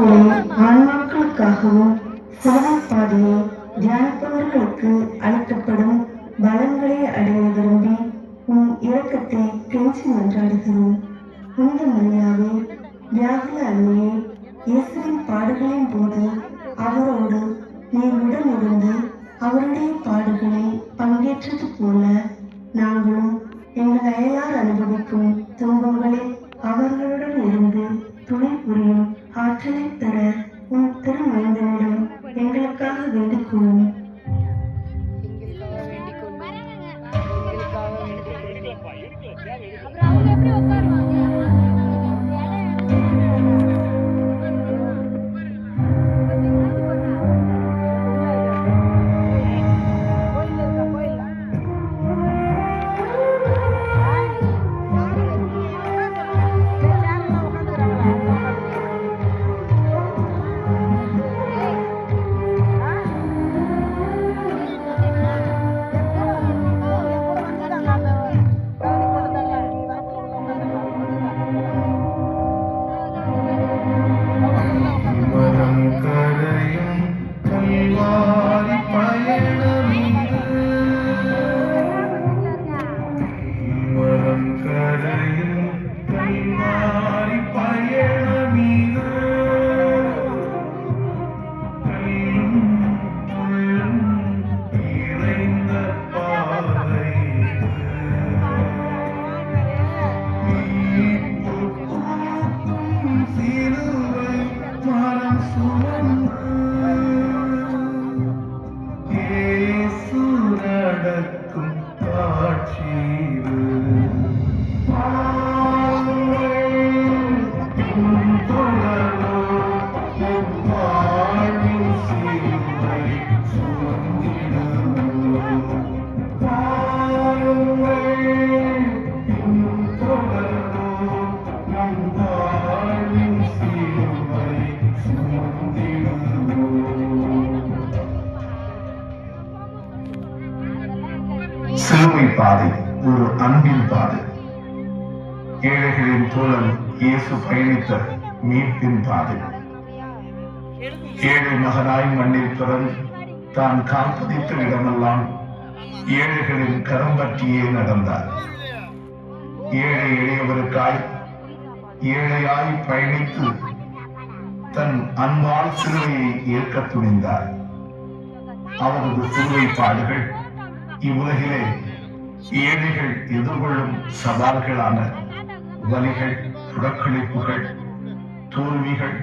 உம்முடைய ஆன்மாக்களுக்காகவும் சிலுவைப்பாதையை தியானிப்பவர்களுக்கு அளிக்கப்படும் பலன்களை அடைய விரும்பி உம் இரக்கத்தை கெஞ்சி மன்றாடுகிறோம். புனித மரியாவே, வியாகுல அன்னையே, இயேசுவின் பாடுகளின் போது அவரோடு நீர் உடனிருந்து அவருடைய பாடுகளை பங்கேற்றது போல நாங்களும் எங்கள் அயலார் அனுபவிக்கும் துன்பங்களில் அவர்களுடன் இருந்து துணை புரியும் ஆற்றலை பெற உன் திருமைந்தனிடம் எங்களுக்காக வேண்டிக்கொள்ளும். சிலுவை பாதை ஒரு அன்பின் பாதை. ஏழைகளின் தோழன் இயேசு பயணித்த மீட்பின் பாதை. ஏழை மகனாய் மண்ணில் பிறந்து தான் காப்பதித்த இடமெல்லாம் ஏழைகளின் கரம் பற்றியே நடந்தார். ஏழை எளியவருக்காய் ஏழையாய் பயணித்து தன் அன்பால் சிலுவையை ஏற்க துணிந்தார். அவரது சிலுவை பாடுகள் இவ்வுலகிலே ஏழைகள் எதிர்கொள்ளும் சவால்களான வலிகள், புறக்கணிப்புகள், தோல்விகள்,